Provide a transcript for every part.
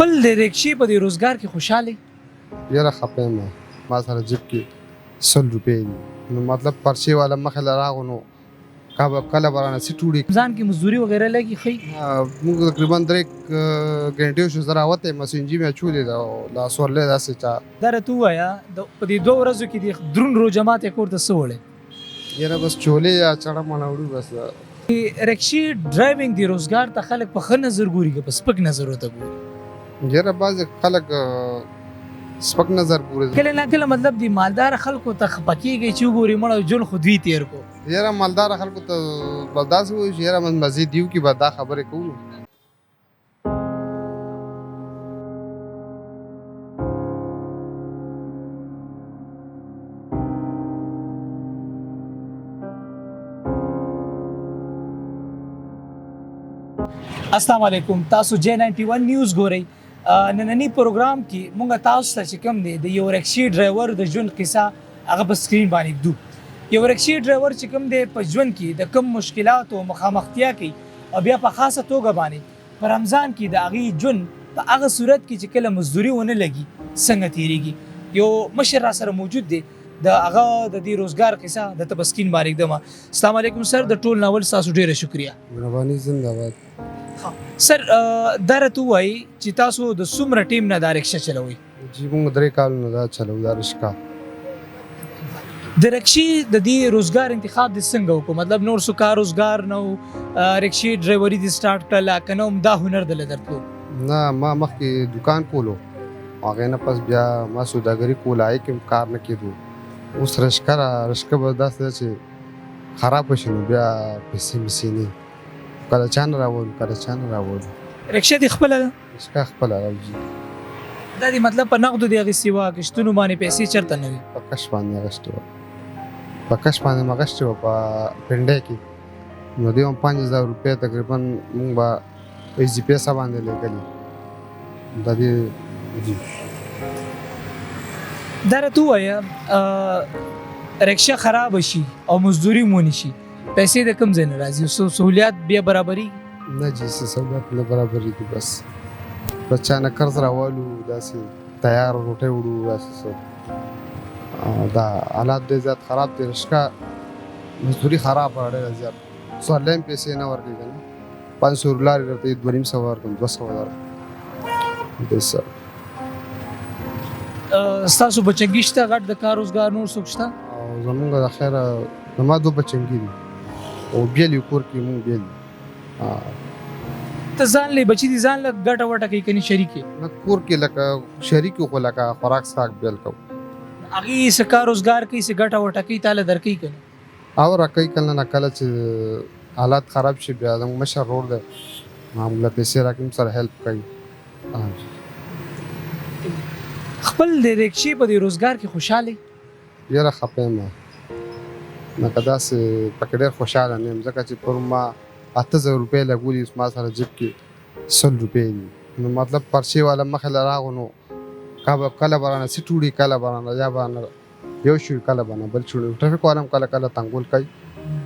خپل د رکشې په دې روزګار کې خوشاله یاره خپه یم ما سره جیب کې 100 روپۍ دي نو مطلب پرچې والا مخې له راغو نو کله به رانه سیټ وړي ځان کې مزدوري وغیره لګي ښي موږ تقریبا 3 غنټې شو زه راوتی یم سینجي مې اچولې ده او لاس ورلی داسې چا دا راته ووایه په دې 2 ورځو کې د دروند روجمات یې کور ته څه وړی یاره بس چولې یا چړه مڼه وړو بس رکشې ډرایوینګ د روزګار ته خلک په ښه نظر ګوري که په سپک نظر ورته ګوري یاره بعضې خلک سپک نظر ګوري کله نه کله مطلب د مالدار خلکو ته خفه کېږي چې وګوري مړه ژوند خو دوی تېر کو یاره مالدار خلکو ته به داسې وایي چې یاره مزید دیو کې به دا خبرې کوو السلام علیکم تاسو J91 نیوز ګورئ نننی پروګرام کې مونږ تاسو ته چې کوم دی د یو رکشې ډرایور د ژوند قصه هغه په سکرین باندې ږدو یو رکشې ډرایور چې کوم دی په ژوند کې د کم مشکلاتو مخامختیا کوي او بیا په خاصه توګه باندې په رمضان کې د هغې ژوند په هغه صورت کې چې کله مزدوري ونه لګي څنګه تېرېږي یو مشر را سره موجود دی د هغه د دې روزګار قصه درته په سکرین باندې ږدم السلام علیکم سر د ټول ناول ستاسو ډېره شکریه مهرباني زنده‌باد سر دا راته ووایي چې تاسو د څومره ټیم نه دا رکشه چلوئ جی موږ 3 کالونه دا چلو دا رشکا د رکشې د دې روزګار انتخاب د څنګه وکړو مطلب نور څه کار روزګار نه و رکشې ډرایوري دې سټارټ کړله که نه هم دا هنر دله درتلو نه ما مخکې دکان کولو هغې نه پس بیا ما سوداګري کوله هغې کې کار نه کېدو اوس رشکه به داسې ده چې خرابه شي نو بیا پیسې مسې نه کله چا نه راوړو رکشه دې خپله ده رشکه خپله راوځي دا دې مطلب په نغدو دې اخیستې وه کشتونو باندې پیسې چېرته نه وي په کش باندې اخیستې وه مې اخیستې وه په پنډۍ کې نو دې هم 5000 روپۍ تقریبا مونږ به ایزي پیسه باندې لګلي دا دې دا راته ووایه رکشه خرابه شي او مزدوري مو نشي پیسې د کوم ځای نه راځي سهولیات بیا برابري نه جي سهولیات نه برابرېږي بس چا نه قرض راوالو داسې تیار روټۍ وړو داسې دا حالات ډېر زیات خراب دی رشکه مزدوري خرابه ډېره زیات سوارلی هم پیسې نه ورکوي که نه 500 لارې درته 250 ورکړم 200 درکړم ستاسو بچنګي شته غټ د کار روزګار نور څوک شته او زمونږ د خیره زما 2 بچنګي دي او بیل یو کور کې مونږ بیل ته ځان لې بچي دي ځان له ګټه وټه کوي کني شریک نه کور کې لکه شریک خو لکه خوراک ساک بیل کو هغې څه کار روزګار کوي څه ګټه وټه کوي تاله درکوي که نه او راکوي کله نه کله چې حالات خراب شي بیا زموږ مشر رور دی معموله پیسې راکوي سره هیلپ کوي خپل د رکشې په دې روزګار کې خوشاله یاره خپه یم لکه داسې پکې ډېر خوشحاله نه یم ځکه چې پر ما 8000 روپۍ لګولي اوس ما سره جیب کې 100 روپۍ دي نو مطلب پرچې والا مخې له راغو نو کله به رانه سیټ وړي کله به رانه یا به رانه یو شي کله به نه بل شي ټرافیک والا هم کله کله تنګول کوي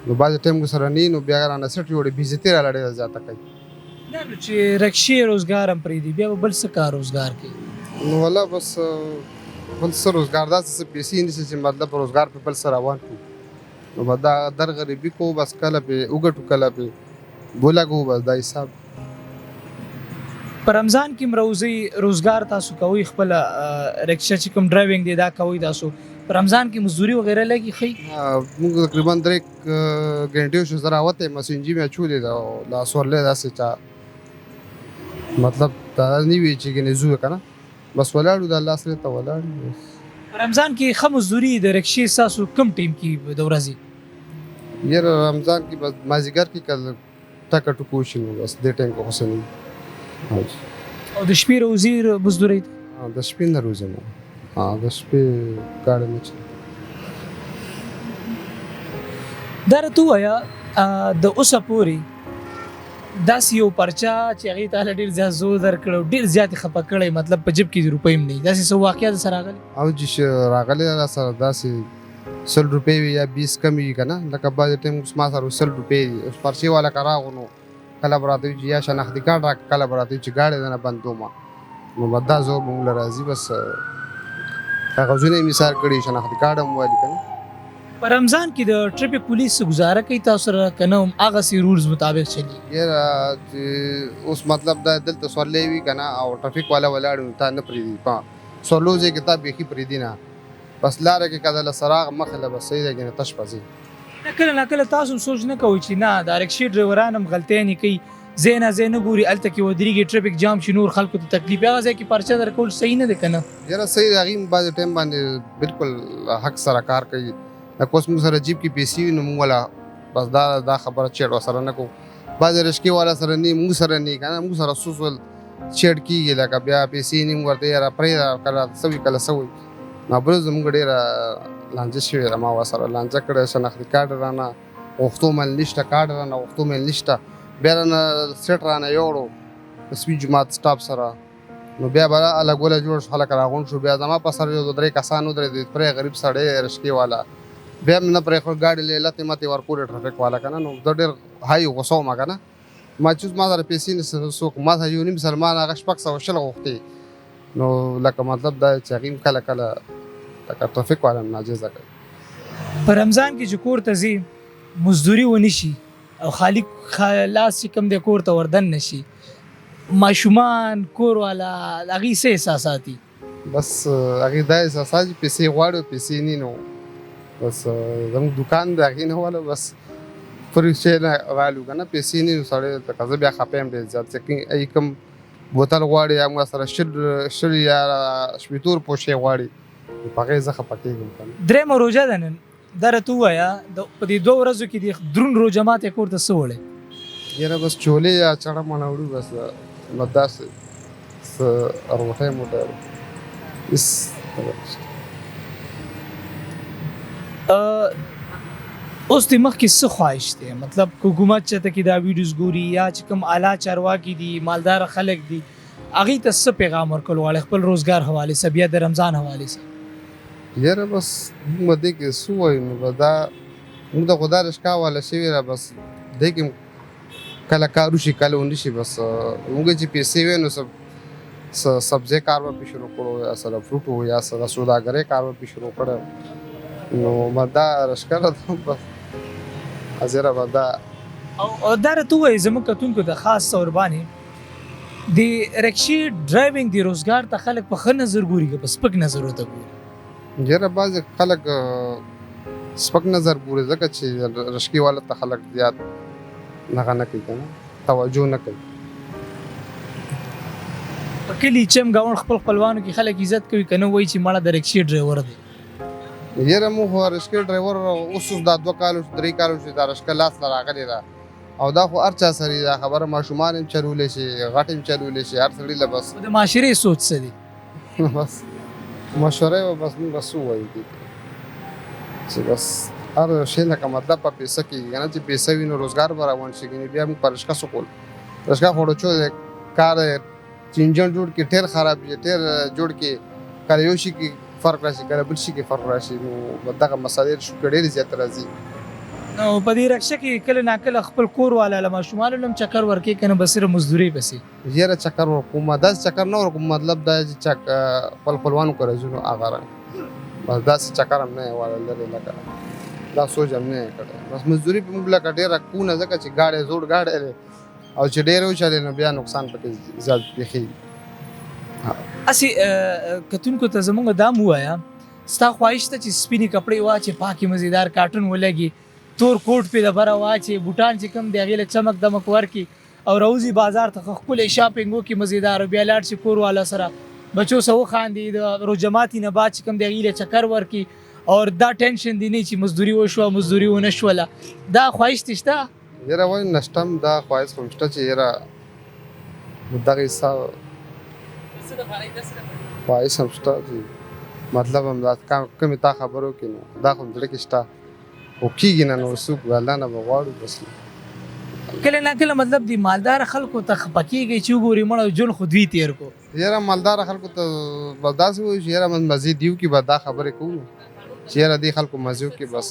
نو بعضې ټایم سره نه نو بیا رانه سیټ وړي بېزتي راله ډېره زیاته کوي دا نو چې رکشې روزګار هم پرېږدي بیا به بل څه کار روزګار کوي نو والله بس بل څه روزګار داسې څه پیسې نیسي چې مطلب روزګار په بل څه روان کړو نو به دا در غریبي کوو بس کله پې وګټو کله پې ولګو بس دا حساب په رمضان کې مروزي روزګار تاسو کوئ خپله رکشه چې کوم ډرایوینګ دی دا کوئ تاسو په رمضان کې مزدوري وغیره لګي ښي موږ تقریبا 3 غنټې شو زه راوتی یم سینجي مې اچولې ده او لاس ورلی داسې چا مطلب دا نه وي چې ګنې ځو که نه بس ولاړو د الله سره ته ولاړو په رمضان کې ښه مزدوري د رکشې ستاسو کوم ټیم کې د ورځې یاره رمضان کې بس مازدیګر کې کله ټکه ټوکو شي نو بس دې ټایم کې خو څه نه وي او د شپې روزي مزدوري د شپې نه روزم د شپې ګاډی نه چلوم دا راته ووایه د اوسه پورې داسې یو پرچا چې هغې ته ډېر زیات زور درکړی او ډېر زیات یې خفه کړی مطلب په جیب کې د روپۍ هم نه وي داسې څه واقعه در سره راغلی او جي راغلی را سره داسې 100 روپۍ وي یا 20 کم وي که نه لکه بعضې ټایم اوس ما سره 100 روپۍ دي اوس پرچې والا که راغو نو کله به راته وي چې یا شناختي کارډ راکړه کله به راته وي چې ګاډی درنه بندومه نو بدا زور مونږ له راځي بس کاغذونه یې مثال کړي شناخت کارت هم والي کنه. په رمضان کې د ټریفیک پولیس گزاره کوي تاسو سره کنه هغه سی رولز مطابق چلی؟ یاره چې اوس مطلب دا دلته سورلې وي کنه او ټرافیک والا ولاړ تا نه پریدي په سورلوځي کتاب یې پریدي نه بس لاره کې کده سراغ مخله بس صحیح دی نه تش پځي. نه کله تاسو سوچ نه کوئ چې نه د رکشې ډرایوران هم غلطۍ نه کوي زینا ګوري الته کې ودرېږي ټریفیک جام شي نور خلکو ته تکلیف هغه ځای کې پرچه درکول صحیح نه دی کنه؟ یاره صحیح دی هغې بعضې ټایم باندې بالکل حق سره کار کوي لکه اوس موږ سره جیب کې پیسې وي نو موږ والا بس دا خبره چیټ ورسره نه کوو بعضې رشکې والا سره نه موږ سره نه که نه موږ سره سوسول چیټ کېږي لکه بیا پیسې نه موږ ورته یاره پرېږده کله څه وي کله څه وي نو بل زموږ ډېره لانجه شوې ده ما ورسره لانجه کړې شناختي کارت رانه غوښتو مې نشته کارت رانه غوښتو مې نشته بیا رانه سیټ رانه یوړو رسمي جومات سټاپ سره نو بیا به الګ وله جوړ شو خلک راغونډ شو بیا زما په سر یو درې کسان ودرېدل پرې غریب سړی رشکې والا بیا مې نه پرېښود ګاډي لتې متې ورکولې ټرافیک والا که نه نو زه ډېر هاي غوسه وم که نه ما چې ما سره پیسې نشته څوک ما سره یو نیم سلمان هغه 600 غوښتې نو لکه مطلب دا چې هغې کله کله لکه ټرافیک والا ناجیزه کوي. په رمضان کې چې کور ته ځي مزدوري ونه شي او خالی لاس چې کوم دی کور ته وردن نشي ماشومان کور والا هغې څه احساسات دي؟ بس هغې دا احساسات چې پیسې غواړي پیسې نه نو بس زموږ دکان د هغې نه والا بس پرې شی نه رالو که نه پیسې نه نو سړی لکه زه بیا خفه یم ډېر زیات چې کوم بوتل غواړي یا موږ سره شل یا شپېتو روپو شی غواړي په هغې زه خفه کېږم که نه. درېیمه روژه ده نن دا راته ووایه په دې 2 ورځو کې د دروند روژه ماتې کور ته څه وړی؟ یاره بس چولې یا چړه مڼه وړو بس داسې څه روټۍ موټۍ هېڅ اوس د مخکې څه خواهش دی مطلب حکومت چېرته کې دا ویډیوز ګوري یا چې کوم اعلی چارواکي دي مالدار خلک دي هغې ته څه پیغام ورکول غواړئ خپل روزګار حوالې سره بیا د رمضان حوالې سره؟ یاره بس موږ به دې کې څه وایو نو به دا موږ د خو دا رشکا والا شوي را بس دې کې کله کار وشي کله ونه شي بس موږ چې پیسې وی نو سبزی کار به پې شروع کړو یا سره فروټ و یا سره سوداګرۍ کار به پې شروع کړی نو به دا رشکه ده بس حاضره به دا او دا راته ووایي زموږ کتونکو ته خاص طور باندې د رکشې ډرایوینګ د روزګار ته خلک په ښه نظر ګوري که په سپک نظر ورته ګوري؟ یاره بعضې خلک سپک نظر ګوري ځکه چې رشکې والا ته خلک زیات نغه نه کوي که نه توجه نه کوي. په کلي چم ګاونډ خپل خپلوانو کې خلک عزت کوي که نه وایي چې مړه د رکشې ډرایور دی؟ یاره موږ خو رشکې ډرایور اوس دا 2 کالو 3 کالو چې دا رشکه لاس ته راغلې ده او دا خو هر چا سره دا خبره ماشومان هم چلولی شي غټ هم چلولی شي هر سړي له بس د معاشرې سوچ څه دی؟ بس مشورې به بس موږ څه ووایو دې چې بس هر شی لکه مطلب په پیسه کېږي که نه چې پیسه وي نو روزګار به راوند شي ګنې بیا موږ په رشکه څه کول رشکه خو ډوچو دی کار چې انجن جوړ کړي ټیر خراب شي ټیر جوړ کړي کله یو شي کې فرق راشي کله بل شي کې فرق راشي نو دغه مسالې شو ډېرې زیات راځي. نو په دې رکشه کې کله ناکله خپل کور والا له ماشومانو هم چکر ورکوي که نه به صرف مزدورۍ پسې؟ یاره چکر ورکوم داسې چکر نه ورکوم مطلب دا چې خپل خپلوانو که راځو نو هغه رنګ بس داسې چکر هم نه یې والا لرې لکه دا سوچ هم نه یې کړی بس مزدوري په موږ لکه ډېره کوونه ځکه چې ګاډی زوړ ګاډی دی او چې ډېر وچلې نو بیا نقصان پکې زیات پېښېږي. هسې کتونکو ته زموږ دا م ووایه ستا خواهش ته چې سپینې کپړې واچې پاکې مزیدار کاټون ولګي تور کوټ پې د بره واچې بوټان چې کوم دی هغې له چمک دمک ورکړي او راوځي بازار ته ښکلی شاپینګ وکړي مزیدار او بیا لاړ شي کور والا سره بچو سره وخاندي د روژه ماتي نه بعد چې کوم دی هغې له چکر ورکړي او دا ټینشن دی نه چې مزدوري وشوه مزدوري ونه شوله دا خواهش دې شته؟ یاره وایي نشته هم دا خواهش خو شته چې یاره دغه حساب خواهش هم شته چې مطلب هم دا کومې تا خبرو کې نو دا خو زړه کې شته خو کېږي نه نو څوک الله نه به غواړو بس کله ناکله مطلب دی مالدار خلکو ته خفه کېږي چې وګوري مړه ژوند خو دوی تېر کو یاره مالدار خلکو ته بس داسې وایي چې یاره مزې دیو کې به دا خبرې کوو چې یاره دې خلکو مزې وکړي بس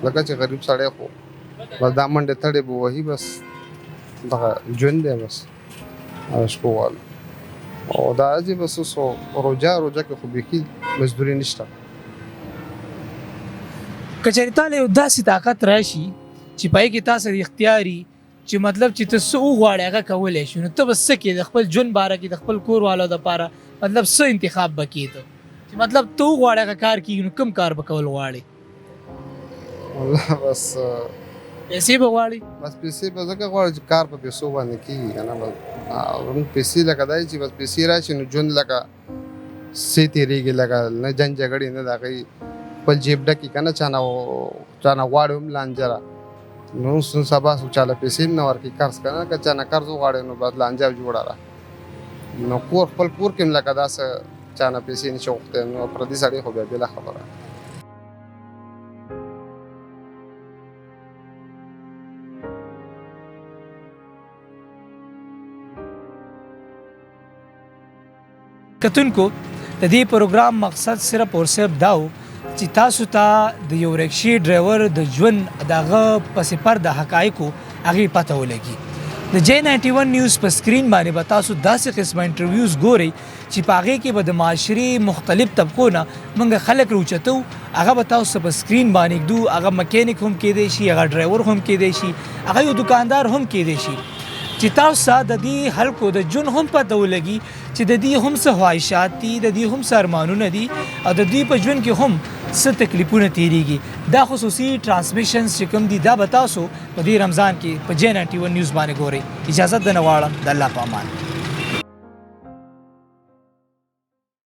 لکه چې غریب سړی خو بس دا منډې تړې به وهي بس دغه ژوند دی بس رشکو والا او دا چې بس سو روجا کې خو بیخي مزدوري نشته. کچېرې تعالی یو داسې طاقت راشي چې پای کې تاسو اختیاري چې مطلب چې تاسو وغواړئ هغه کولای شئ، نو ته بس څه کې د خپل ژوند باره کې د خپل کور والو دپاره مطلب څه انتخاب به کړې ته چې مطلب ته وغواړې هغه کار کېږي، نو کوم کار به کول غواړې؟ والله بس پیسې به غواړې؟ بس پیسې به ځکه غواړم چې کار په پیسو باندې کېږي که نه. بس پیسې لکه دا چې بس پیسې راشي نو ژوند لکه څه تېرېږي، لکه نه جنګ جګړې نه د هغې خپل جیب ډکي که نه چا نه غواړې هم لانجه را نو سبا چاله پیسې هم نه ورکړي قرض که نه، که چا نه قرض وغواړې نو بس لانجه جوړه ده. نو خپل کور کې هم لکه داسې چا نه پیسې نشي غوښتی، نو پردي سړی خو بیا بېله خبره. کتونکو د دې پروګرام مقصد صرف او صرف دا و چې تاسو ته د یو رکشي ډرایور د ژوند دغه پس پرده حقایقو هغې پته ولګي. د J91 نیوز په سکرین باندې به تاسو داسې قسمه انټرویوز ګورئ چې په هغې کې به د معاشرې مختلف طبقو نه موږ خلک راوچتو، هغه به تاسو په سکرین باندې ږدو. هغه مکینیک هم کیدی شي، هغه ډرایور هم کیدی شي، هغه یو دکاندار هم کیدی شي، چې تاسو د دې خلکو د ژوند هم پته ولګي چې د دې هم څه خواهشات دي، د دې هم څه ارمانونه دي، او د دوی په ژوند کې هم څه تکلیفونه تیریږي. دا خصوصي ټرانسمیشنز چې کوم دي دا به تاسو په دې رمضان کې په J91 نیوز باندې ګورئ. اجازت درنه غواړم، د الله په امان.